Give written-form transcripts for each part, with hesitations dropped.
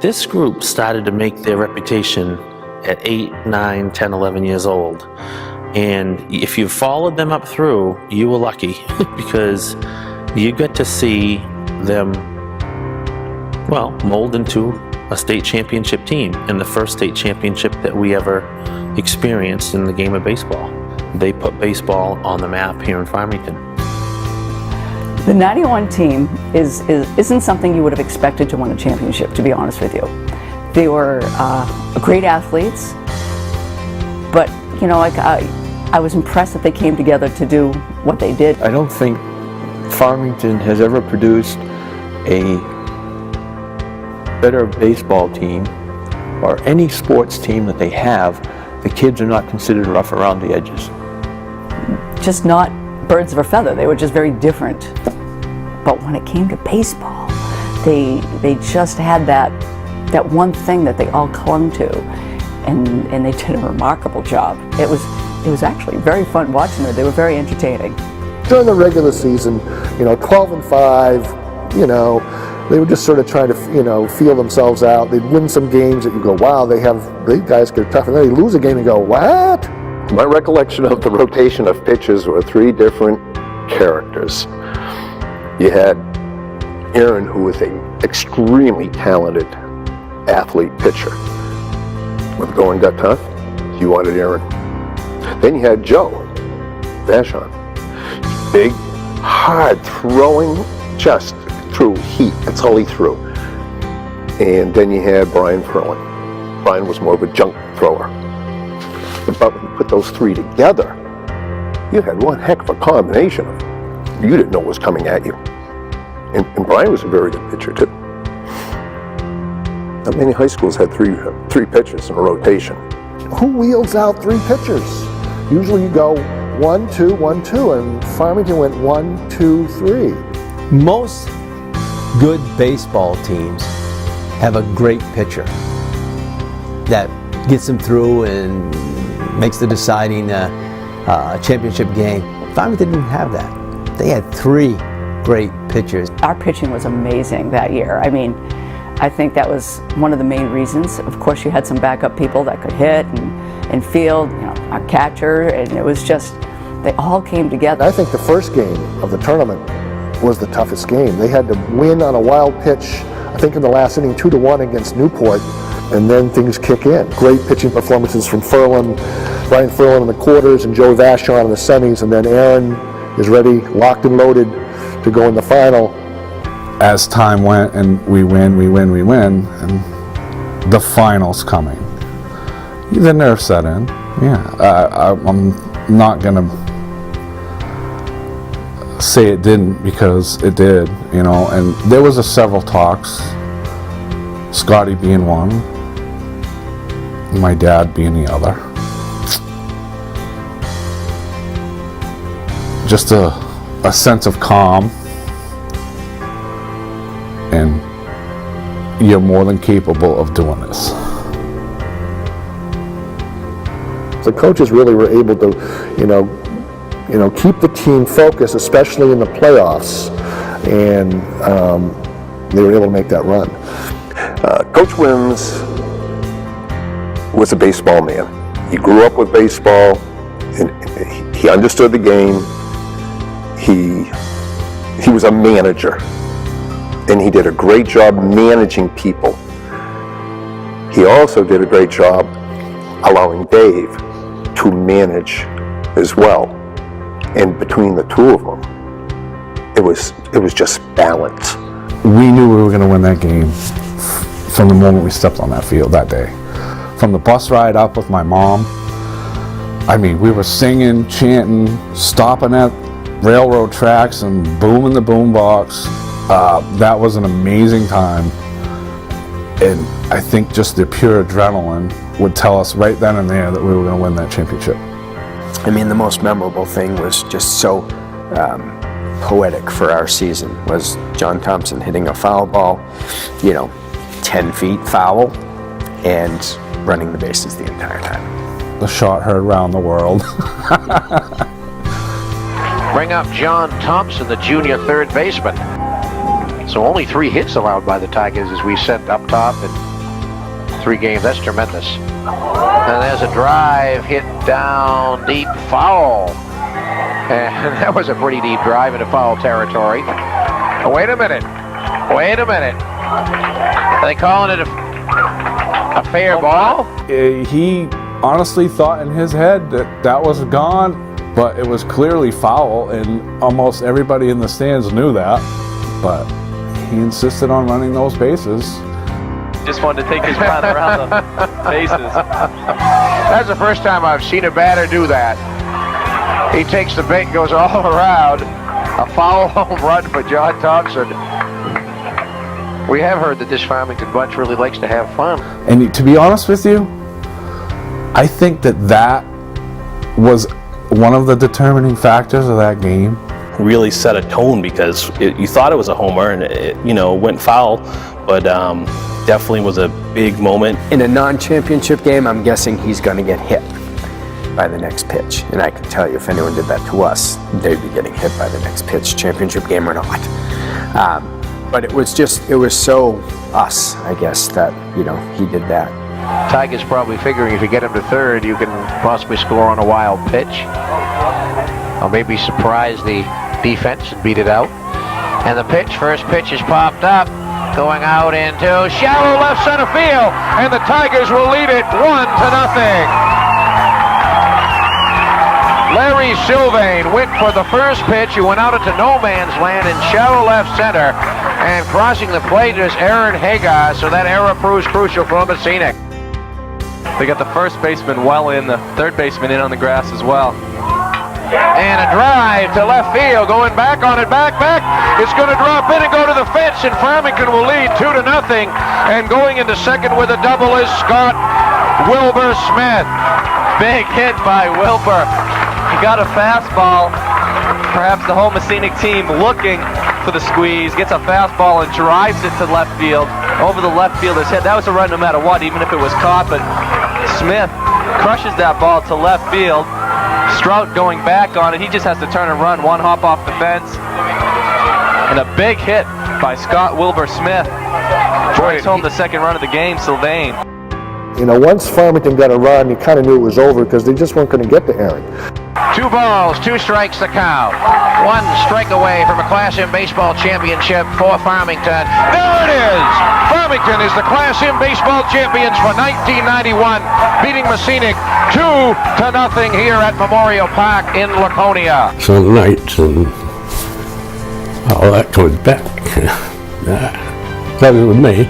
This group started to make their reputation at 8, 9, 10, 11 years old. And if you followed them up through, you were lucky because you got to see them, well, mold into a state championship team, and the first state championship that we ever experienced in the game of baseball. They put baseball on the map here in Farmington. The 91 team isn't something you would have expected to win a championship, to be honest with you. They were great athletes, but you know, like I was impressed that they came together to do what they did. I don't think Farmington has ever produced a better baseball team, or any sports team that they have. The kids are not considered rough around the edges. Just not birds of a feather. They were just very different. But when it came to baseball, they just had that one thing that they all clung to, and they did a remarkable job. It was actually very fun watching them. They were very entertaining. During the regular season, 12-5, they were just sort of trying to, feel themselves out. They'd win some games that you go, wow, these guys get tough, and then they lose a game and go, what? My recollection of the rotation of pitchers were three different characters. You had Aaron, who was an extremely talented athlete pitcher. When the going got tough, you wanted Aaron. Then you had Joe Vashon. Big, hard throwing, just threw heat. That's all he threw. And then you had Brian Ferlin. Brian was more of a junk thrower. But when you put those three together, you had one heck of a combination of them. You didn't know what was coming at you. And Brian was a very good pitcher too. Not many high schools had three pitchers in a rotation. Who wheels out three pitchers? Usually you go 1-2, 1-2, and Farmington went 1-2-3. Most good baseball teams have a great pitcher that gets them through and makes the deciding championship game. Farmington didn't have that. They had three great pitchers. Our pitching was amazing that year. I mean, I think that was one of the main reasons. Of course, you had some backup people that could hit and field, our catcher, and it was just, they all came together. I think the first game of the tournament was the toughest game. They had to win on a wild pitch, I think in the last inning, 2-1 against Newport, and then things kick in. Great pitching performances from Brian Ferlin in the quarters and Joe Vashon in the semis, and then Aaron is ready, locked and loaded to go in the final. As time went and we win, and the final's coming. The nerve set in. Yeah, I'm not gonna say it didn't, because it did, and there was several talks, Scotty being one, my dad being the other. Just a sense of calm, and you're more than capable of doing this. The coaches really were able to, keep the team focused, especially in the playoffs, and they were able to make that run. Coach Wims was a baseball man. He grew up with baseball, and he understood the game. He was a manager, and he did a great job managing people. He also did a great job allowing Dave to manage as well. And between the two of them, it was just balance. We knew we were going to win that game from the moment we stepped on that field that day. From the bus ride up with my mom, I mean, we were singing, chanting, stopping at railroad tracks and booming the boombox. That was an amazing time, and I think just the pure adrenaline would tell us right then and there that we were going to win that championship. I mean, the most memorable thing was just so poetic for our season was John Thompson hitting a foul ball, 10 feet foul, and running the bases the entire time. The shot heard around the world. Bring up John Thompson, the junior third baseman. So only 3 hits allowed by the Tigers, as we said up top, and 3 games. That's tremendous. And there's a drive hit down deep, foul. And that was a pretty deep drive into foul territory. Oh, wait a minute. Wait a minute. Are they calling it a fair ball? He honestly thought in his head that that was gone, but it was clearly foul, and almost everybody in the stands knew that. But he insisted on running those bases. Just wanted to take his run around the bases. That's the first time I've seen a batter do that. He takes the bait and goes all around. A foul home run for John Thompson. We have heard that this Farmington bunch really likes to have fun. And to be honest with you, I think that that was one of the determining factors of that game. Really set a tone because you thought it was a homer and it went foul, but definitely was a big moment. In a non-championship game, I'm guessing he's going to get hit by the next pitch. And I can tell you, if anyone did that to us, they'd be getting hit by the next pitch, championship game or not. But it was so us, I guess, that, he did that. Tiger's probably figuring if you get him to third, you can possibly score on a wild pitch. Or maybe surprise the defense and beat it out. And the first pitch is popped up, going out into shallow left center field, and the Tigers will lead it 1-0. Larry Sylvain went for the first pitch. He went out into no man's land in shallow left center, and crossing the plate is Aaron Hagar, so that error proves crucial for Messina. They got the first baseman well in, the third baseman in on the grass as well. And a drive to left field, going back on it, back. It's going to drop in and go to the fence, and Farmington will lead 2-0. And going into second with a double is Scott Wilbur Smith. Big hit by Wilbur. He got a fastball. Perhaps the whole Messina team looking for the squeeze, gets a fastball and drives it to left field, over the left fielder's head. That was a run no matter what, even if it was caught, but Smith crushes that ball to left field. Strout going back on it. He just has to turn and run, one hop off the fence. And a big hit by Scott Wilbur Smith. Drives home the second run of the game, Sylvain. Once Farmington got a run, you kind of knew it was over because they just weren't going to get to Aaron. 2 balls, 2 strikes the count. 1 strike away from a Class M baseball championship for Farmington. There it is! Farmington is the Class M baseball champions for 1991, beating Messina 2-0 here at Memorial Park in Laconia. Some nights and all that comes back. That was with me.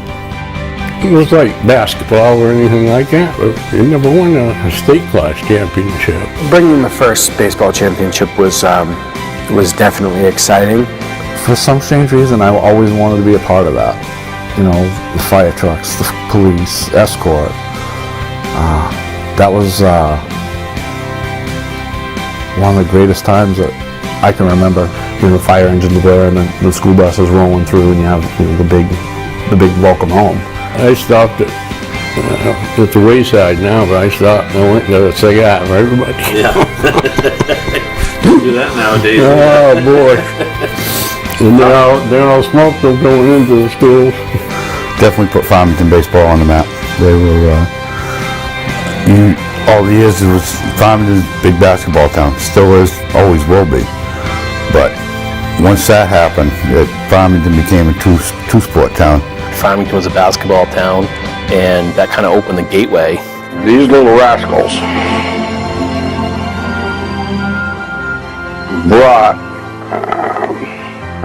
It was like basketball or anything like that, but you never won a state class championship. Bringing the first baseball championship was definitely exciting. For some strange reason, I always wanted to be a part of that. The fire trucks, the police, escort. That was one of the greatest times that I can remember. The fire engines there and the school buses rolling through, and you have the big welcome home. I stopped at the wayside now, but I stopped and I went and got a cigar for everybody. Yeah. Do that nowadays. Oh boy. And they're all smoked up going into the schools. Definitely put Farmington baseball on the map. They were, all the years it was Farmington's big basketball town. Still is, always will be. But once that happened, Farmington became a two-sport town. Farmington was a basketball town, and that kind of opened the gateway. These little rascals brought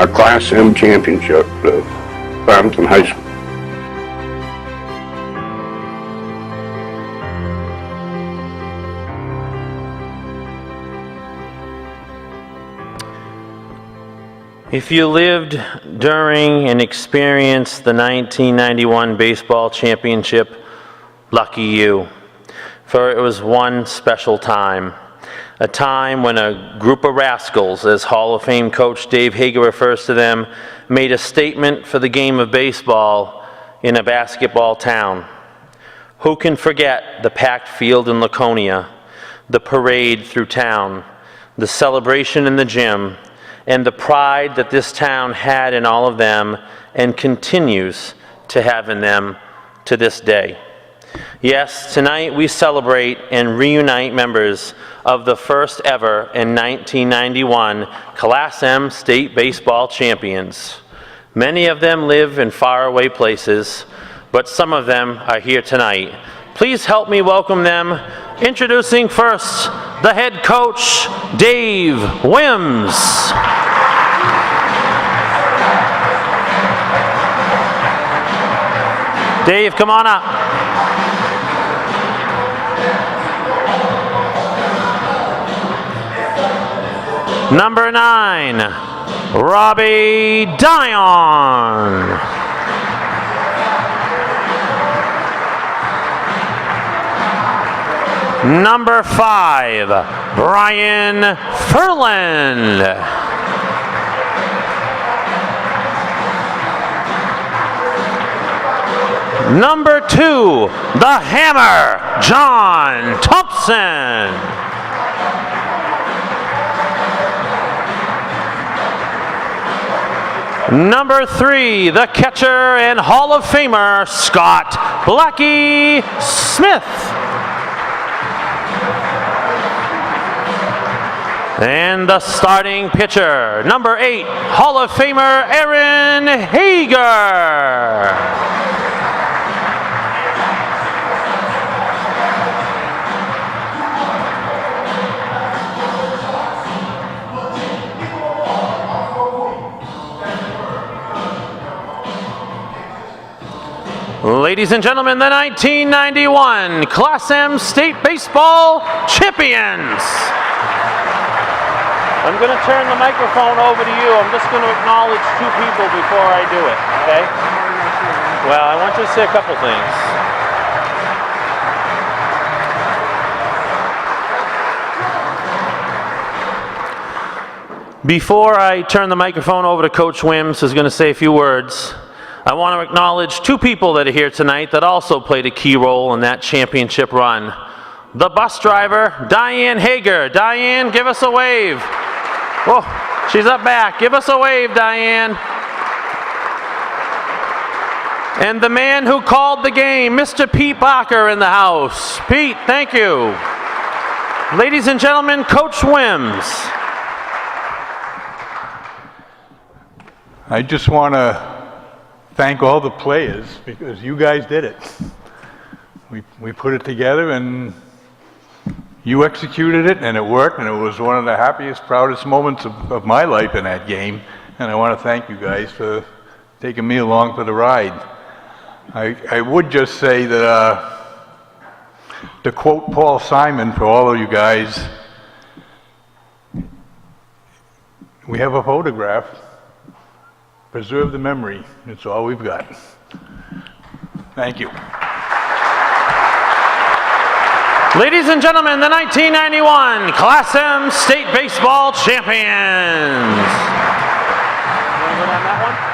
a Class M championship to Farmington High School. If you lived during and experienced the 1991 baseball championship, lucky you. For it was one special time. A time when a group of rascals, as Hall of Fame coach Dave Hager refers to them, made a statement for the game of baseball in a basketball town. Who can forget the packed field in Laconia, the parade through town, the celebration in the gym, and the pride that this town had in all of them and continues to have in them to this day. Yes, tonight we celebrate and reunite members of the first ever in 1991 Class M state baseball champions. Many of them live in faraway places, but some of them are here tonight. Please help me welcome them. Introducing first, the head coach, Dave Wims. Dave, come on up. Number 9, Robbie Dion. Number 5, Brian Furland. Number 2, the Hammer, John Thompson. Number 3, the catcher and Hall of Famer, Scott Blackie Smith. And the starting pitcher, number 8, Hall of Famer, Aaron Hager. Ladies and gentlemen, the 1991 Class M State Baseball Champions. I'm going to turn the microphone over to you. I'm just going to acknowledge 2 people before I do it, okay? Well, I want you to say a couple things. Before I turn the microphone over to Coach Wims, who's going to say a few words, I want to acknowledge 2 people that are here tonight that also played a key role in that championship run. The bus driver, Diane Hager. Diane, give us a wave. Whoa, she's up back. Give us a wave, Diane. And the man who called the game, Mr. Pete Barker in the house. Pete, thank you. Ladies and gentlemen, Coach Wims. I just want to thank all the players because you guys did it. We put it together and you executed it and it worked, and it was one of the happiest, proudest moments of my life in that game. And I want to thank you guys for taking me along for the ride. I would just say that to quote Paul Simon for all of you guys, we have a photograph. Preserve the memory. It's all we've got. Thank you. Ladies and gentlemen, the 1991 Class M State Baseball Champions. You want to go down that one?